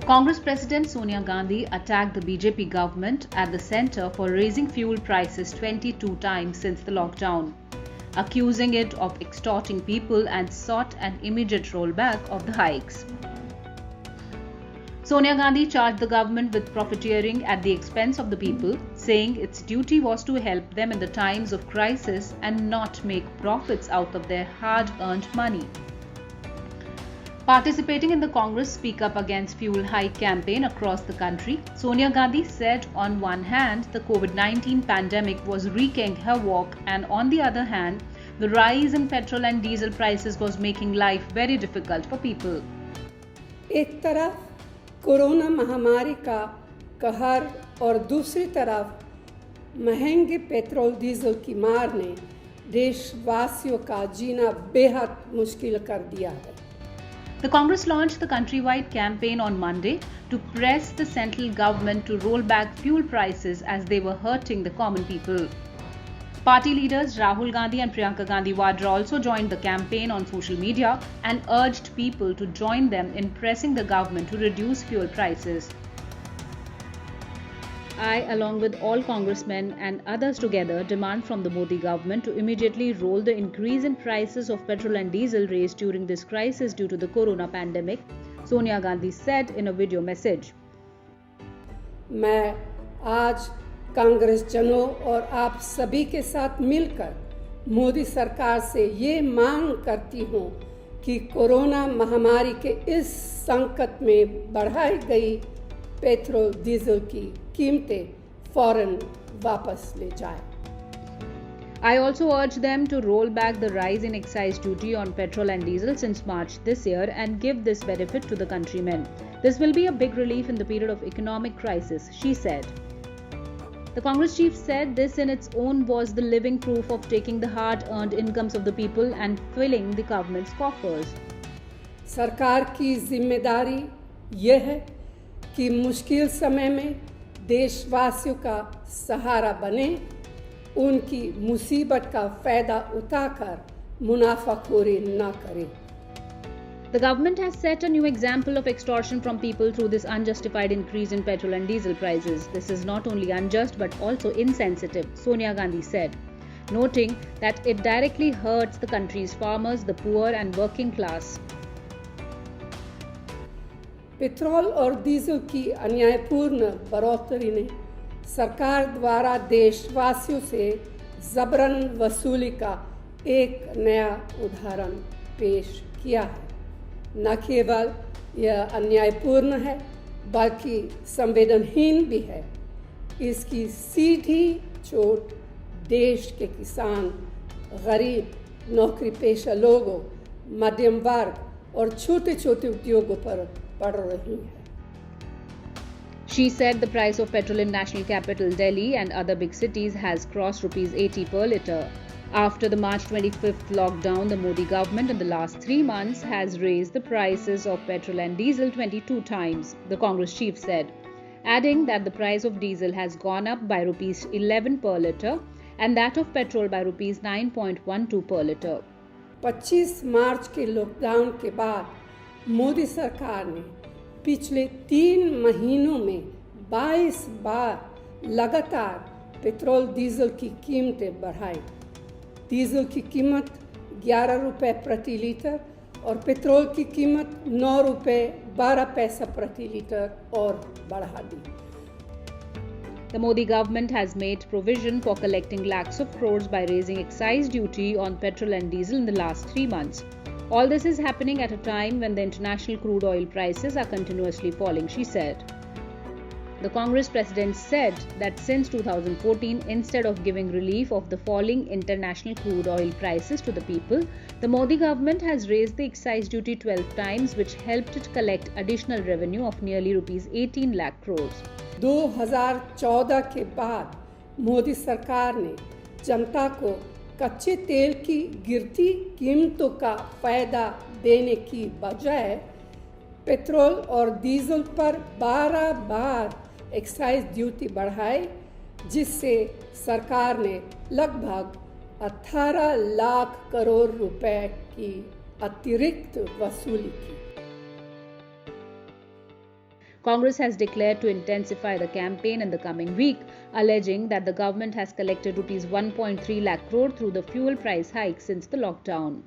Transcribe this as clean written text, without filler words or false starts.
Congress President Sonia Gandhi attacked the BJP government at the centre for raising fuel prices 22 times since the lockdown, accusing it of extorting people and sought an immediate rollback of the hikes. Sonia Gandhi charged the government with profiteering at the expense of the people, saying its duty was to help them in the times of crisis and not make profits out of their hard-earned money. Participating in the Congress Speak Up Against Fuel Hike campaign across the country, Sonia Gandhi said on one hand the COVID-19 pandemic was wreaking havoc and on the other hand the rise in petrol and diesel prices was making life very difficult for people. एक तरफ corona महामारी का कहर और दूसरी तरफ महंगे petrol diesel की मार ने देशवासियों का जीना बेहद मुश्किल कर दिया है. The Congress launched the countrywide campaign on Monday to press the central government to roll back fuel prices as they were hurting the common people. Party leaders Rahul Gandhi and Priyanka Gandhi Vadra also joined the campaign on social media and urged people to join them in pressing the government to reduce fuel prices. I, along with all congressmen and others together, demand from the Modi government to immediately roll the increase in prices of petrol and diesel raised during this crisis due to the corona pandemic, Sonia Gandhi said in a video message. मैं आज कांग्रेस जनों और आप सभी के साथ मिलकर मोदी सरकार से ये मांग करती हूँ कि कोरोना महामारी के इस संकट में बढ़ाई गई पेट्रोल डीजल की कीमतें फौरन वापस ले जाए. I also urge them to roll back the rise in excise duty on petrol and diesel since March this year and give this benefit to the countrymen. This will be a big relief in the period of economic crisis, she said. The Congress chief said this in its own was the living proof of taking the hard-earned incomes of the people and filling the government's coffers. सरकार की जिम्मेदारी यह है कि मुश्किल समय में देशवासियों का सहारा बने, उनकी मुसीबत का फायदा उठाकर मुनाफाखोरी न करे. The government has set a new example of extortion from people through this unjustified increase in petrol and diesel prices. This is not only unjust but also insensitive, Sonia Gandhi said, noting that it directly hurts the country's farmers, the poor and working class. Petrol और diesel की अन्यायपूर्ण बढ़ोतरी ने सरकार द्वारा देशवासियों से जबरन वसूली का एक नया उदाहरण पेश किया है. न केवल यह अन्यायपूर्ण है बल्कि संवेदनहीन भी है. इसकी सीधी चोट देश के किसान, गरीब, नौकरी पेशा लोगों, मध्यम वर्ग और छोटे छोटे उद्योगों पर पड़ रही है. She said the price of petrol in national capital Delhi and other big cities has crossed rupees 80 per litre. After the March 25th lockdown, the Modi government in the last 3 months has raised the prices of petrol and diesel 22 times, the Congress chief said, adding that the price of diesel has gone up by rupees 11 per litre and that of petrol by rupees 9.12 per litre. 25 मार्च के lockdown के बाद मोदी सरकार ने पिछले 3 महीनों में 22 बार लगातार petrol diesel की कीमतें बढ़ाई. डीजल की कीमत 11 रुपये प्रति लीटर और पेट्रोल की कीमत 9 रुपये 12 पैसा प्रति लीटर और बढ़ा दी. The Modi government has made provision for collecting lakhs of crores by raising excise duty on petrol and diesel in the last 3 months. All this is happening at a time when the international crude oil prices are continuously falling, she said. The Congress president said that since 2014, instead of giving relief of the falling international crude oil prices to the people, the Modi government has raised the excise duty 12 times, which helped it collect additional revenue of nearly rupees 18 lakh crores. 2014 के बाद मोदी सरकार ने जनता को कच्चे तेल की गिरती कीमतों का फायदा देने की बजाय पेट्रोल और डीजल पर 12 बार एक्साइज ड्यूटी बढ़ाई, जिससे सरकार ने लगभग 18 लाख करोड़ रुपए की अतिरिक्त वसूली की. Congress has declared to intensify the campaign in the coming week, alleging that the government has collected rupees 1.3 lakh crore through the fuel price hike since the lockdown.